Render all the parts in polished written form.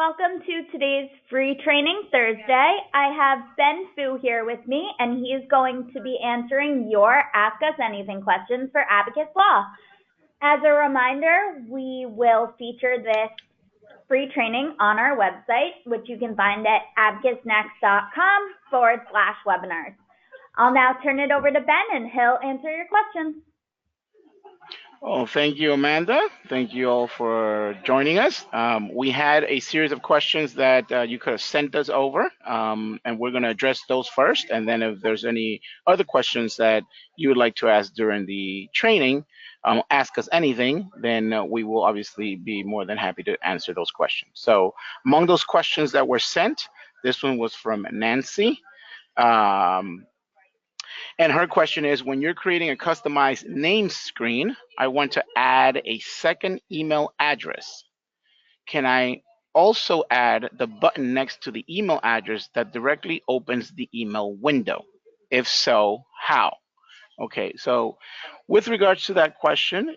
welcome to today's free training Thursday. I have Ben Fu here with me, and he is going to be answering your Ask Us Anything questions for Abacus Law. As a reminder, we will feature this free training on our website, which you can find at abacusnext.com/webinars. I'll now turn it over to Ben, and he'll answer your questions. Oh, thank you, Amanda. Thank you all for joining us. We had a series of questions that you could have sent us over, and we're going to address those first. And then if there's any other questions that you would like to ask during the training, ask us anything, then we will obviously be more than happy to answer those questions. So among those questions that were sent, this one was from Nancy. And her question is, when you're creating a customized name screen, I want to add a second email address. Can I also add the button next to the email address that directly opens the email window? If so, how? Okay, so with regards to that question,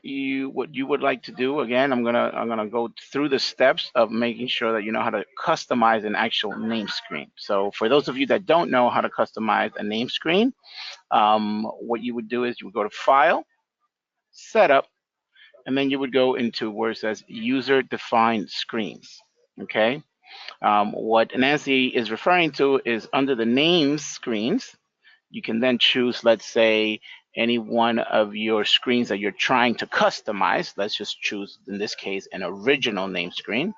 what you would like to do, again, I'm gonna go through the steps of making sure that you know how to customize an actual name screen. So for those of you that don't know how to customize a name screen, what you would do is you would go to File, Setup, and then you would go into where it says User Defined Screens. Okay. What Nancy is referring to is under the Names screens, you can then choose, let's say, any one of your screens that you're trying to customize. Let's just choose, in this case, an original name screen.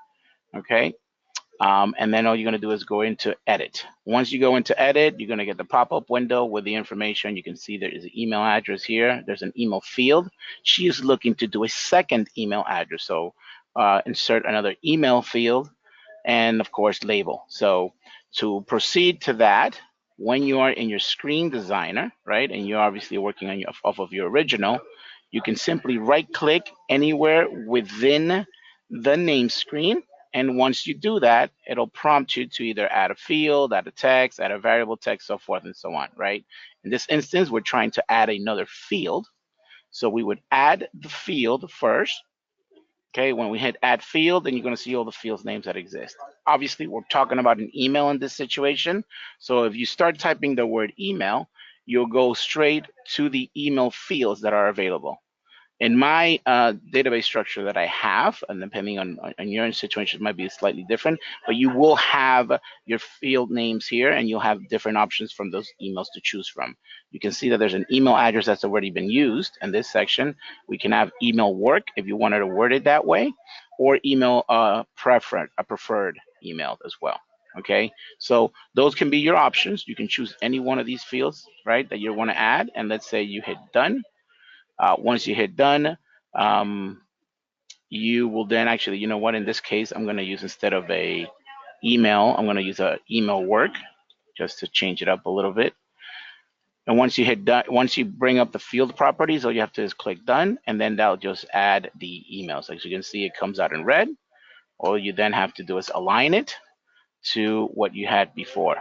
Okay. And then all you're going to do is go into Edit. Once you go into Edit, you're going to get the pop-up window with the information. You can see there is an email address here. There's an email field. She is looking to do a second email address. So insert another email field and, of course, label. So to proceed to that, when you are in your screen designer, right, and you're obviously working on off of your original, you can simply right-click anywhere within the name screen. And once you do that, it'll prompt you to either add a field, add a text, add a variable text, so forth and so on, right? In this instance, we're trying to add another field. So we would add the field first. Okay, when we hit add field, then you're going to see all the fields names that exist. Obviously, we're talking about an email in this situation. So if you start typing the word email, you'll go straight to the email fields that are available. In my database structure that I have, and depending on your situation, it might be slightly different, but you will have your field names here, and you'll have different options from those emails to choose from. You can see that there's an email address that's already been used in this section. We can have email work if you wanted to word it that way, or email preferred email as well. Okay, so those can be your options. You can choose any one of these fields, right, that you want to add, and let's say you hit done. Once you hit done, you will then actually, you know what, in this case, I'm going to use, instead of a email, I'm going to use a email work just to change it up a little bit. And once you hit done, once you bring up the field properties, all you have to do is click done, and then that'll just add the emails. As you can see, it comes out in red. All you then have to do is align it to what you had before.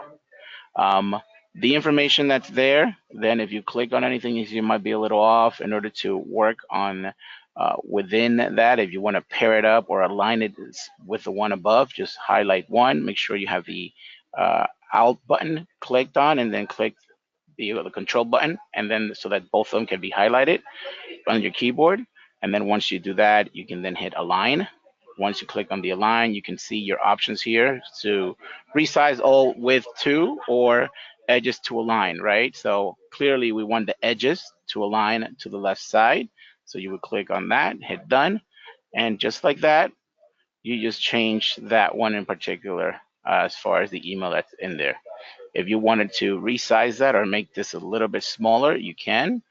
The information that's there, then if you click on anything, you might be a little off. In order to work on within that, if you want to pair it up or align it with the one above, just highlight one, make sure you have the Alt button clicked on, and then click the Control button, and then so that both of them can be highlighted on your keyboard. And then once you do that, you can then hit Align. Once you click on the Align, you can see your options here to resize all width to, or edges to align, right? So clearly we want the edges to align to the left side. So you would click on that, hit done. And just like that, you just change that one in particular as far as the email that's in there. If you wanted to resize that or make this a little bit smaller, you can.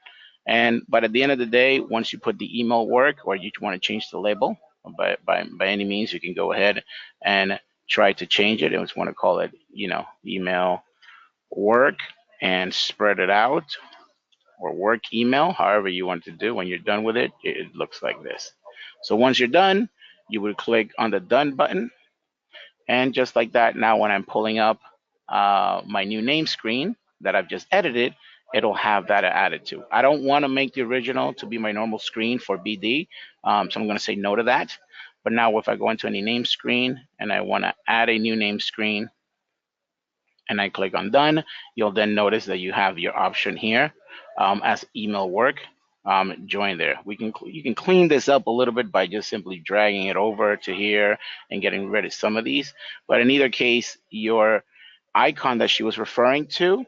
But at the end of the day, once you put the email work, or you want to change the label, by any means, you can go ahead and try to change it. I just want to call it, you know, email work and spread it out, or work email, however you want to do. When you're done with it, it looks like this. So once you're done, you would click on the done button, and just like that, now when I'm pulling up my new name screen that I've just edited, it'll have that added to. I don't want to make the original to be my normal screen for BD, so I'm going to say no to that. But now if I go into any name screen and I want to add a new name screen and I click on done, you'll then notice that you have your option here as email work. Join there. You can clean this up a little bit by just simply dragging it over to here and getting rid of some of these. But in either case, your icon that she was referring to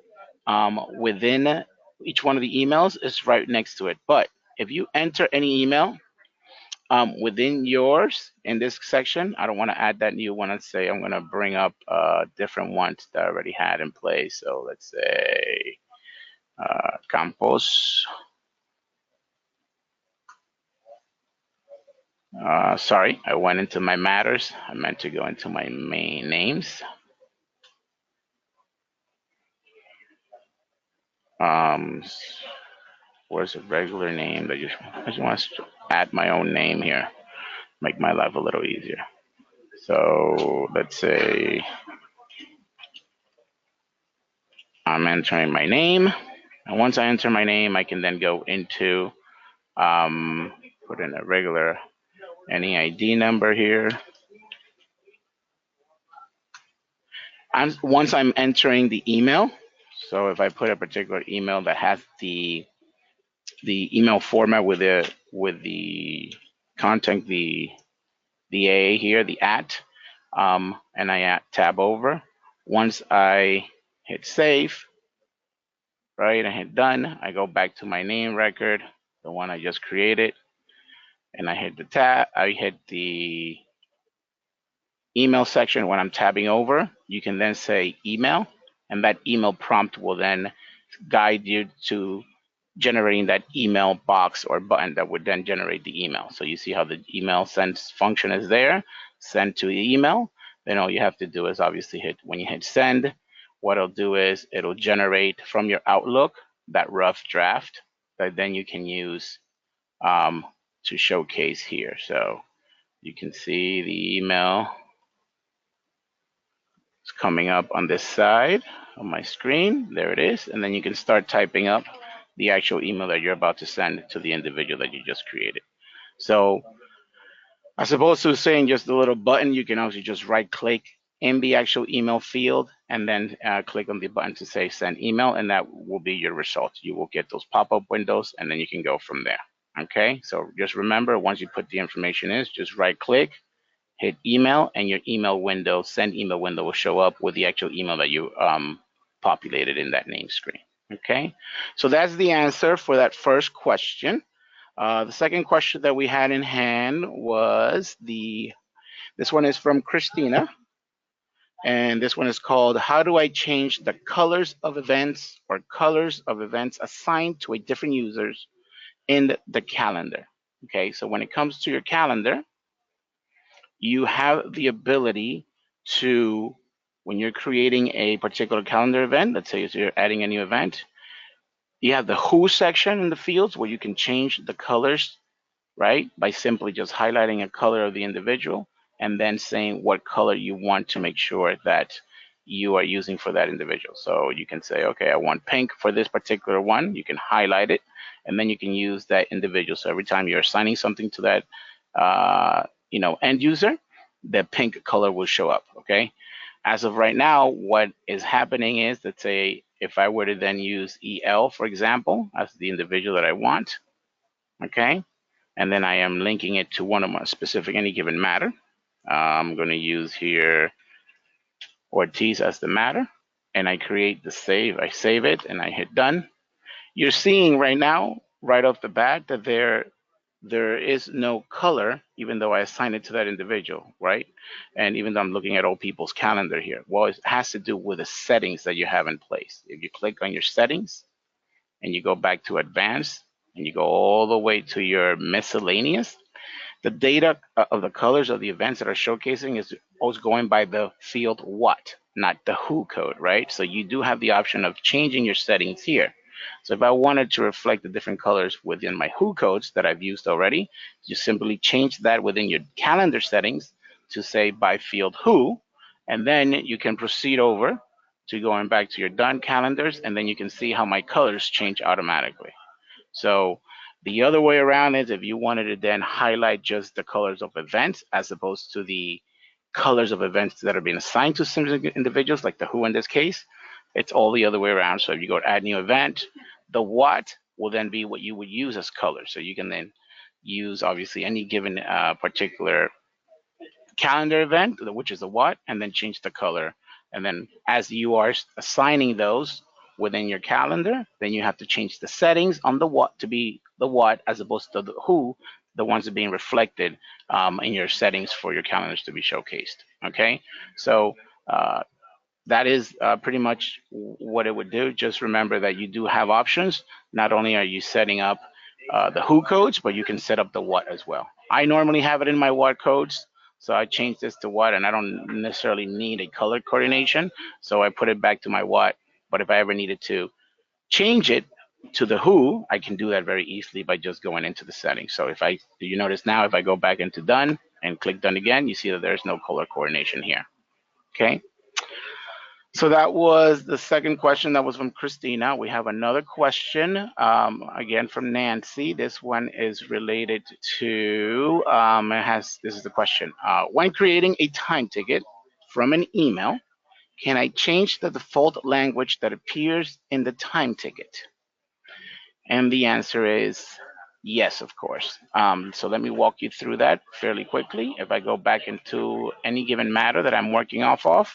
within each one of the emails is right next to it. But if you enter any email within yours in this section, I don't want to add that new one. Let's say I'm going to bring up different ones that I already had in place. So let's say Campos. Sorry, I went into my matters. I meant to go into my main names. Where's a regular name? I just want to add my own name here, make my life a little easier. So let's say I'm entering my name. And once I enter my name, I can then go into put in a regular any ID number here. And once I'm entering the email, so if I put a particular email that has the email format with the content, the A here, the at, and I tab over. Once I hit save, right, I hit done, I go back to my name record, the one I just created, and I hit the tab, I hit the email section. When I'm tabbing over, you can then say email, and that email prompt will then guide you to generating that email box or button that would then generate the email. So you see how the email sends function is there, send to the email. Then all you have to do is obviously when you hit send, what it'll do is it'll generate from your Outlook that rough draft that then you can use to showcase here. So you can see the email is coming up on this side of my screen. There it is. And then you can start typing up the actual email that you're about to send to the individual that you just created. So as opposed to saying just a little button, you can also just right click in the actual email field and then click on the button to say send email, and that will be your result. You will get those pop-up windows and then you can go from there. Okay, so just remember, once you put the information in, just right click, hit email, and your email window, send email window, will show up with the actual email that you populated in that name screen. Okay, so that's the answer for that first question. The second question that we had in hand was this one is from Christina, and this one is called, how do I change the colors of events or colors of events assigned to a different users in the calendar? Okay, so when it comes to your calendar, you have the ability to, when you're creating a particular calendar event, let's say you're adding a new event, you have the who section in the fields where you can change the colors, right? By simply just highlighting a color of the individual and then saying what color you want to make sure that you are using for that individual. So you can say, okay, I want pink for this particular one. You can highlight it, and then you can use that individual. So every time you're assigning something to that, end user, the pink color will show up. Okay. As of right now, what is happening is, let's say if I were to then use EL, for example, as the individual that I want, okay, and then I am linking it to one of my specific any given matter. I'm going to use here Ortiz as the matter, and I create the save. I save it and I hit done. You're seeing right now, right off the bat, that there is no color, even though I assign it to that individual, right? And even though I'm looking at all people's calendar here, well, it has to do with the settings that you have in place. If you click on your settings and you go back to advanced and you go all the way to your miscellaneous, the data of the colors of the events that are showcasing is always going by the field what, not the who code, right? So you do have the option of changing your settings here. So if I wanted to reflect the different colors within my who codes that I've used already, you simply change that within your calendar settings to say by field who, and then you can proceed over to going back to your done calendars, and then you can see how my colors change automatically. So The other way around is if you wanted to then highlight just the colors of events as opposed to the colors of events that are being assigned to specific individuals, like the who in this case, it's all the other way around. So if you go to add new event, the what will then be what you would use as colors. So you can then use obviously any given particular calendar event, which is the what, and then change the color. And then as you are assigning those within your calendar, then you have to change the settings on the what to be the what as opposed to the who, the ones that are being reflected in your settings for your calendars to be showcased. Okay, so that is pretty much what it would do. Just remember that you do have options. Not only are you setting up the who codes, but you can set up the what as well. I normally have it in my what codes, so I changed this to what, and I don't necessarily need a color coordination, so I put it back to my what. But if I ever needed to change it to the who, I can do that very easily by just going into the settings. So if I, do you notice now, if I go back into done and click done again, you see that there's no color coordination here. Okay. So that was the second question. That was from Christina. We have another question, again from Nancy. This one is related to, this is the question. When creating a time ticket from an email, can I change the default language that appears in the time ticket? And the answer is yes, of course. So let me walk you through that fairly quickly. If I go back into any given matter that I'm working off of,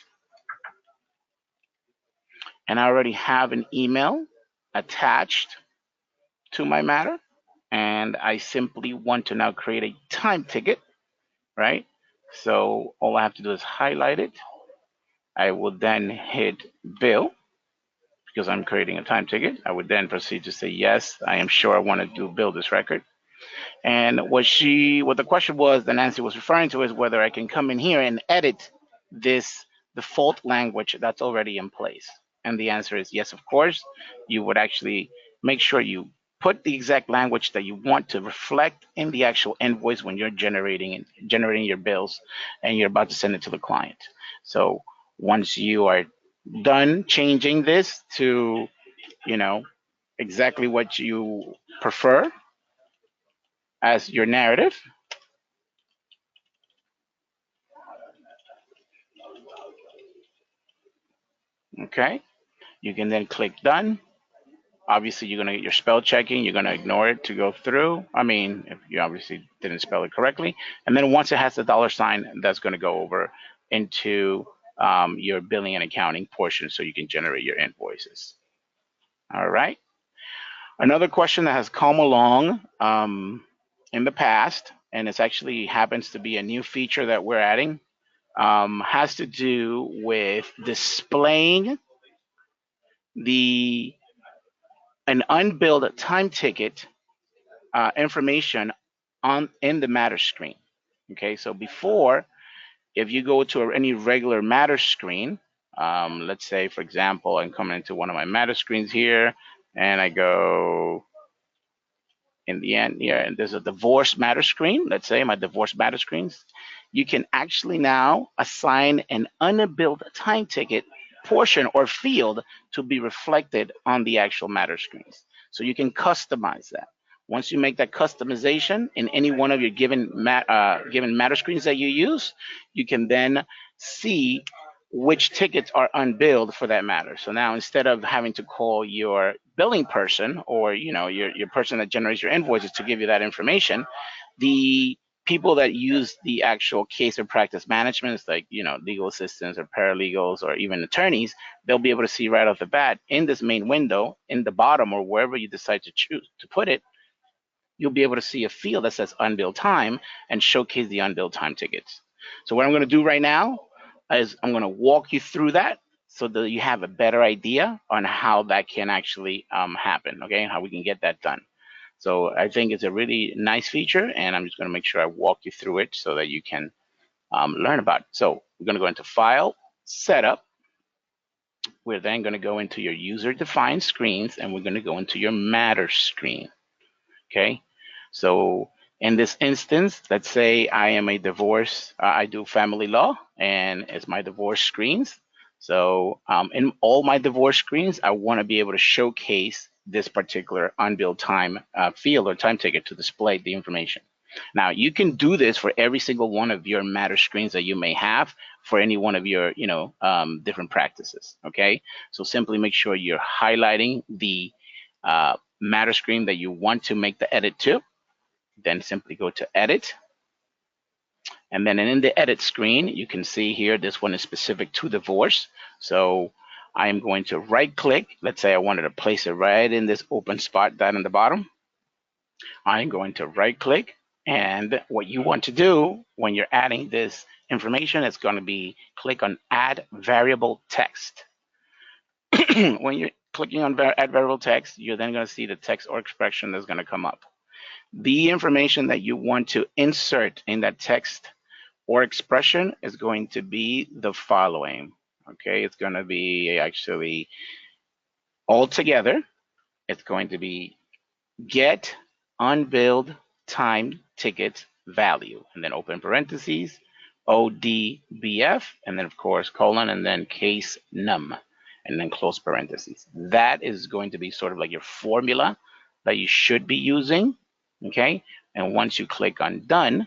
and I already have an email attached to my matter, and I simply want to now create a time ticket, right? So all I have to do is highlight it. I will then hit bill because I'm creating a time ticket. I would then proceed to say, yes, I am sure I want to do bill this record. And what the question was that Nancy was referring to is whether I can come in here and edit this default language that's already in place. And the answer is yes, of course. You would actually make sure you put the exact language that you want to reflect in the actual invoice when you're generating your bills and you're about to send it to the client. So once you are done changing this to, exactly what you prefer as your narrative, okay, you can then click done. Obviously, you're going to get your spell checking. You're going to ignore it to go through. I mean, if you obviously didn't spell it correctly. And then once it has the dollar sign, that's going to go over into your billing and accounting portion so you can generate your invoices. All right. Another question that has come along in the past, and it actually happens to be a new feature that we're adding, has to do with displaying an unbilled time ticket information in the matter screen. Okay, so before, if you go to any regular matter screen, let's say, for example, I'm coming into one of my matter screens here, and I go in the end here, and there's a divorce matter screen. Let's say my divorce matter screens. You can actually now assign an unbilled time ticket portion or field to be reflected on the actual matter screens. So you can customize that. Once you make that customization in any one of your given matter screens that you use, you can then see which tickets are unbilled for that matter. So now instead of having to call your billing person or your person that generates your invoices to give you that information, the people that use the actual case or practice management, like legal assistants or paralegals or even attorneys, they'll be able to see right off the bat in this main window in the bottom or wherever you decide to choose to put it, you'll be able to see a field that says unbilled time and showcase the unbilled time tickets. So what I'm going to do right now is I'm going to walk you through that so that you have a better idea on how that can actually happen, okay, and how we can get that done. So I think it's a really nice feature, and I'm just going to make sure I walk you through it so that you can learn about it. So we're going to go into File, Setup. We're then going to go into your user-defined screens, and we're going to go into your Matter screen, okay? So in this instance, let's say I am a divorce, I do family law, and it's my divorce screens. So in all my divorce screens, I want to be able to showcase this particular unbilled time field or time ticket to display the information. Now you can do this for every single one of your matter screens that you may have for any one of your different practices. Okay, so simply make sure you're highlighting the matter screen that you want to make the edit to. Then simply go to edit. And then in the edit screen, you can see here, this one is specific to divorce. So I am going to right click. Let's say I wanted to place it right in this open spot down in the bottom. I'm going to right click. And what you want to do when you're adding this information is going to be click on add variable text. When you're clicking on add variable text, you're then going to see the text or expression that's going to come up. The information that you want to insert in that text or expression is going to be the following. Okay, it's going to be actually all together. It's going to be get unbilled time ticket value, and then open parentheses, ODBF, and then of course colon, and then case num, and then close parentheses. That is going to be sort of like your formula that you should be using. Okay, and once you click on done,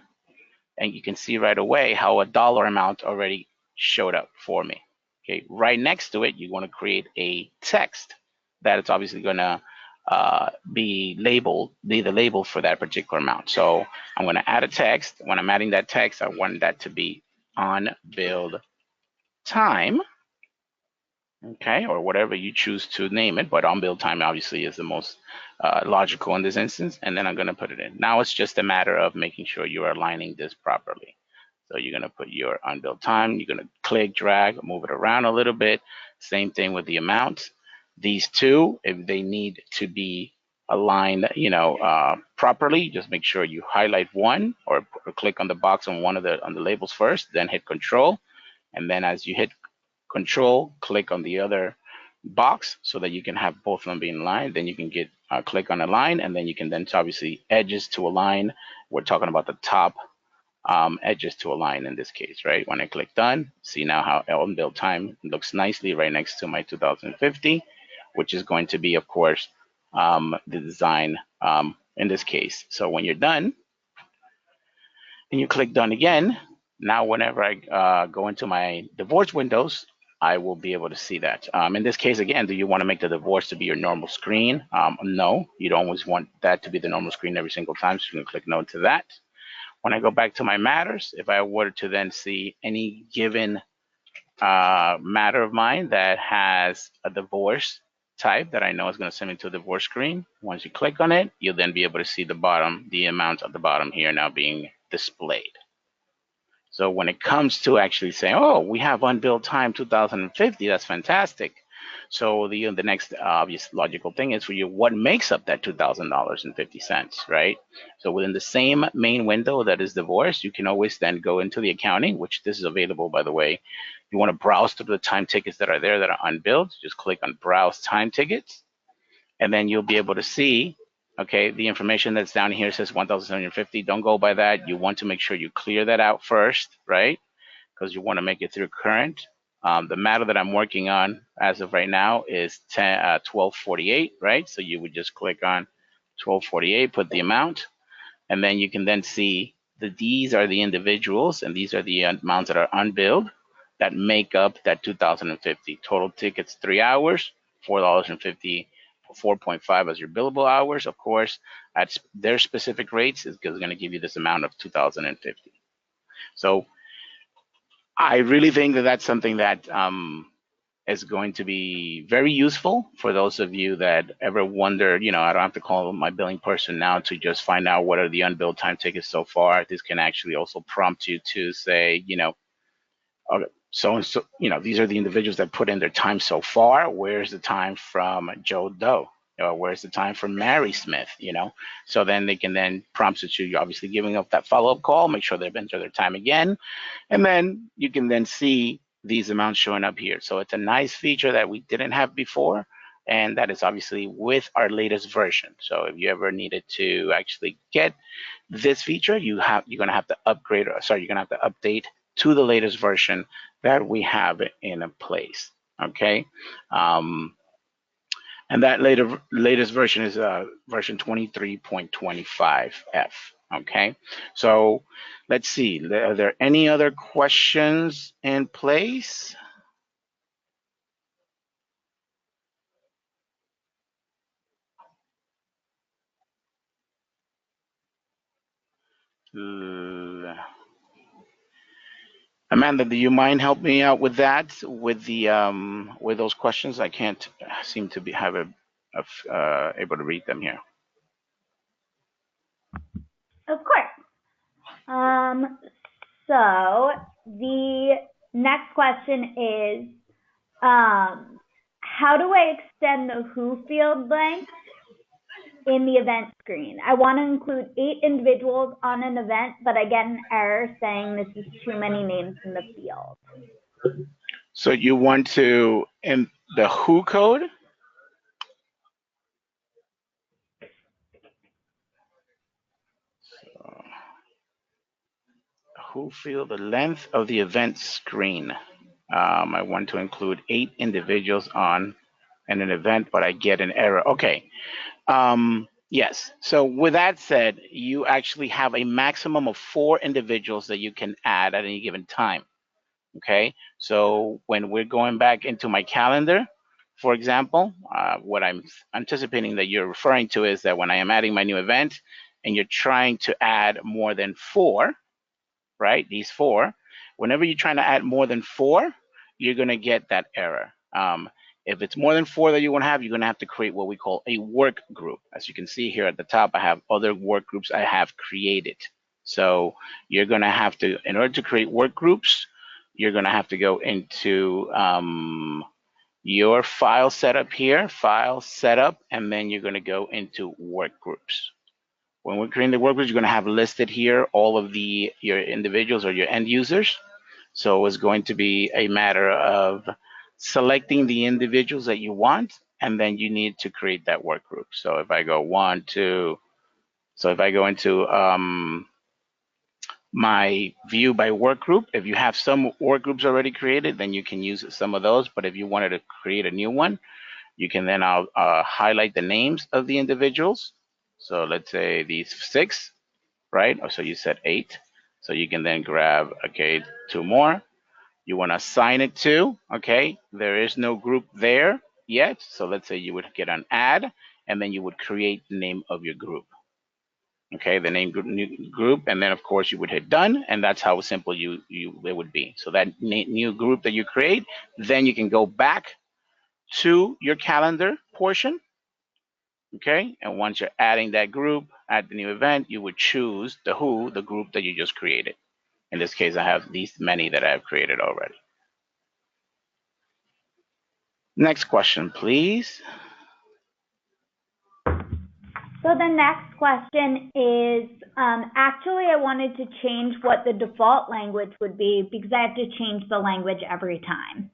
and you can see right away how a dollar amount already showed up for me. Okay, right next to it, you want to create a text that is obviously going to be the label for that particular amount. So I'm going to add a text. When I'm adding that text, I want that to be on billed time. Okay, or whatever you choose to name it, but unbilled time obviously is the most logical in this instance, and then I'm going to put it in. Now it's just a matter of making sure you are aligning this properly. So you're going to put your unbilled time, you're going to click, drag, move it around a little bit. Same thing with the amount. These two, if they need to be aligned, properly, just make sure you highlight one or click on the box on one of the labels first, then hit Control, and then as you hit Control, click on the other box so that you can have both of them being aligned. Then you can get click on align, and then you can then obviously edges to align. We're talking about the top edges to align in this case, right? When I click done, see now how unbilled time looks nicely right next to my 2050, which is going to be, of course, the design in this case. So when you're done and you click done again, now whenever I go into my divorce windows, I will be able to see that. In this case, again, do you want to make the divorce to be your normal screen? No, you don't always want that to be the normal screen every single time, so you can click no to that. When I go back to my matters, if I were to then see any given matter of mine that has a divorce type that I know is going to send me to a divorce screen, once you click on it, you'll then be able to see the bottom, the amount at the bottom here now being displayed. So when it comes to actually saying, oh, we have unbilled time 2050, that's fantastic. So the next obvious logical thing is for you, what makes up that $2,000.50, right? So within the same main window that is divorce, you can always then go into the accounting, which this is available, by the way. You want to browse through the time tickets that are there that are unbilled, just click on browse time tickets, and then you'll be able to see, okay, the information that's down here says 1,750. Don't go by that. You want to make sure you clear that out first, right? Because you want to make it through current. The matter that I'm working on as of right now is 1248, right? So you would just click on 1248, put the amount, and then you can then see that these are the individuals and these are the amounts that are unbilled that make up that 2050. Total tickets 3 hours, $4.50, 4.5 as your billable hours. Of course, at their specific rates is going to give you this amount of 2050. So I really think that that's something that is going to be very useful for those of you that ever wonder, I don't have to call my billing person now to just find out what are the unbilled time tickets so far. This can actually also prompt you to say, so and so, these are the individuals that put in their time so far. Where's the time from Joe Doe? Where's the time from Mary Smith? So then they can then prompt you to obviously giving up that follow-up call, make sure they've entered their time again, and then you can then see these amounts showing up here. So it's a nice feature that we didn't have before, and that is obviously with our latest version. So if you ever needed to actually get this feature, you're going to have to upgrade, you're going to have to update to the latest version that we have in place. Okay. And that latest version is version 23.25F. Okay, so let's see. Are there any other questions in place? Amanda, do you mind help me out with that, with those questions? I can't seem to be able to read them here. Of course. So the next question is, how do I extend the who field blank in the event screen? I want to include 8 individuals on an event, but I get an error saying this is too many names in the field. So you want to, in the who code? So, who field, the length of the event screen. I want to include 8 individuals on an event, but I get an error. Okay. Yes. So with that said, you actually have a maximum of 4 individuals that you can add at any given time. Okay. So when we're going back into my calendar, for example, what I'm anticipating that you're referring to is that when I am adding my new event and you're trying to add more than 4, right? These 4, whenever you're trying to add more than 4, you're going to get that error. If it's more than 4 that you want to have, you're going to have to create what we call a work group. As you can see here at the top, I have other work groups I have created. So you're going to have to, in order to create work groups, you're going to have to go into your file setup here, file setup, and then you're going to go into work groups. When we're creating the work groups, you're going to have listed here all of your individuals or your end users. So it's going to be a matter of selecting the individuals that you want, and then you need to create that work group. So if I go into my view by work group, if you have some work groups already created, then you can use some of those. But if you wanted to create a new one, you can then highlight the names of the individuals. So let's say these 6, right? Or so you said 8. So you can then grab, okay, 2 more. You want to assign it to, okay, there is no group there yet. So let's say you would get an add, and then you would create the name of your group. Okay, the name group, and then of course you would hit done, and that's how simple it would be. So that new group that you create, then you can go back to your calendar portion. Okay, and once you're adding that group, add the new event, you would choose the group that you just created. In this case, I have these many that I've created already. Next question, please. So the next question is, actually I wanted to change what the default language would be because I have to change the language every time.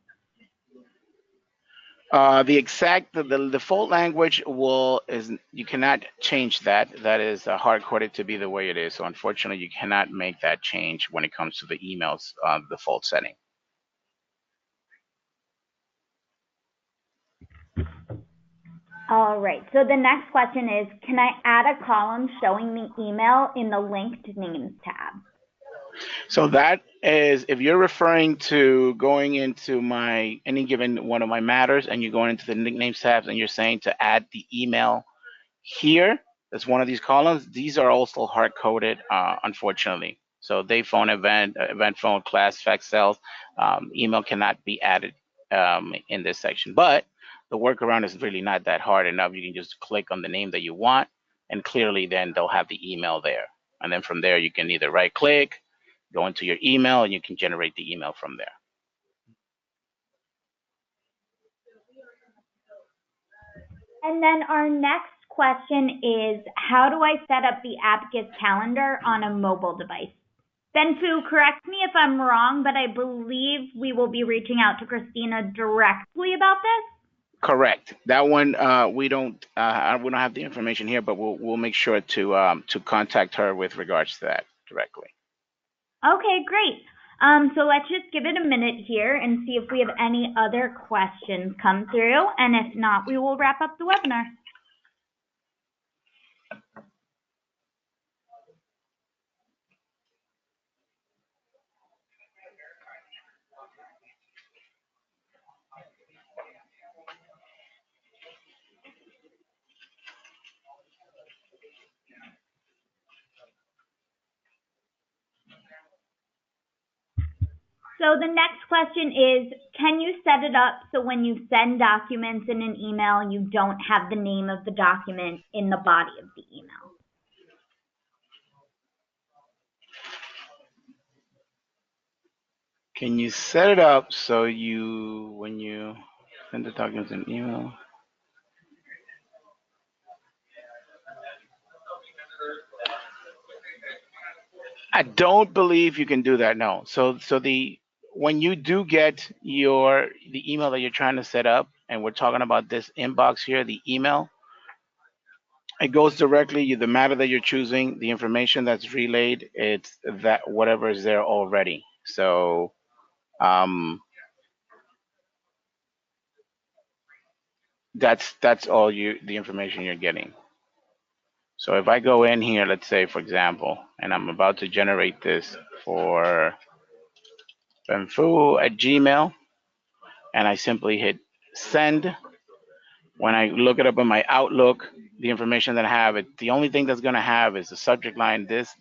The default language you cannot change that. That is hard coded to be the way it is. So unfortunately, you cannot make that change when it comes to the emails default setting. All right. So the next question is, can I add a column showing the email in the linked names tab? So that is, if you're referring to going into any given one of my matters and you're going into the nicknames tabs and you're saying to add the email here, that's one of these columns. These are also hard coded, unfortunately. So day phone, event phone, class, fax, cells, email cannot be added in this section. But the workaround is really not that hard enough. You can just click on the name that you want, and clearly then they'll have the email there. And then from there, you can either right click, go into your email, and you can generate the email from there. And then our next question is, how do I set up the Abacus calendar on a mobile device? Ben-Fu, correct me if I'm wrong, but I believe we will be reaching out to Christina directly about this. Correct. That one we don't have the information here, but we'll make sure to contact her with regards to that directly. Okay, great. So let's just give it a minute here and see if we have any other questions come through. And if not, we will wrap up the webinar. So the next question is, can you set it up so when you send documents in an email, you don't have the name of the document in the body of the email? Can you set it up so when you send the documents in email? I don't believe you can do that. No. So when you do get the email that you're trying to set up, and we're talking about this inbox here, the email, it goes directly the matter that you're choosing, the information that's relayed, it's that whatever is there already. So that's all the information you're getting. So if I go in here, let's say for example, and I'm about to generate this for benfu@gmail, and I simply hit send. When I look it up in my Outlook, the information that I have, the only thing that's going to have is the subject line. This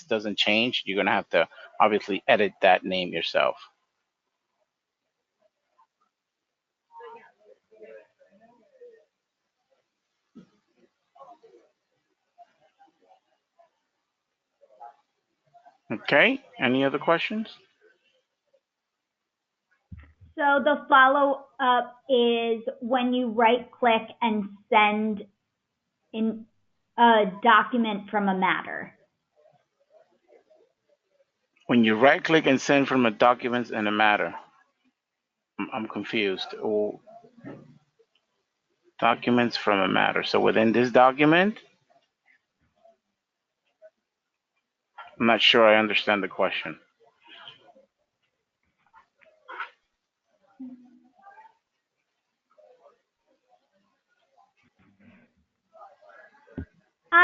doesn't change. You're going to have to obviously edit that name yourself. Okay. Any other questions? So the follow-up is when you right-click and send in a document from a matter. When you right-click and send from a document in a matter, I'm confused. Oh, documents from a matter. So within this document, I'm not sure I understand the question.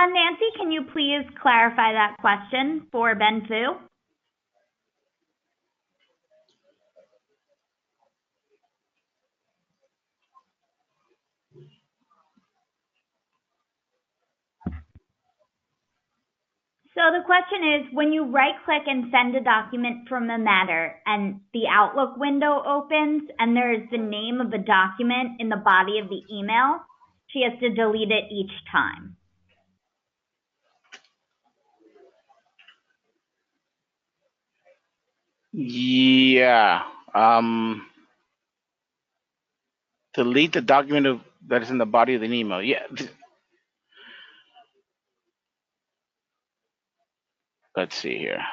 Nancy, can you please clarify that question for Ben-Fu? So the question is, when you right-click and send a document from a matter and the Outlook window opens and there is the name of the document in the body of the email, she has to delete it each time. Yeah. Delete the document that is in the body of the email. Yeah. Let's see here.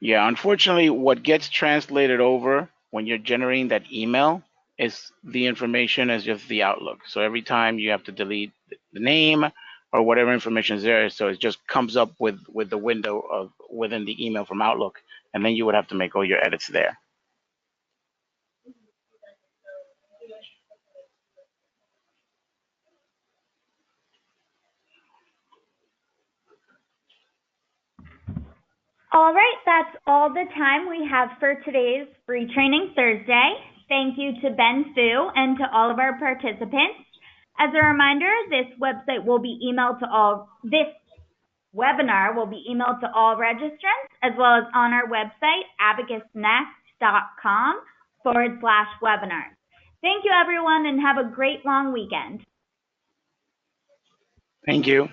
Yeah, unfortunately, what gets translated over when you're generating that email is the information as just the Outlook. So every time you have to delete the name or whatever information is there, so it just comes up with the window of within the email from Outlook, and then you would have to make all your edits there. All right, that's all the time we have for today's Free Training Thursday. Thank you to Ben-Fu and to all of our participants. As a reminder, this webinar will be emailed to all registrants, as well as on our website, abacusnext.com/webinars. Thank you, everyone, and have a great long weekend. Thank you.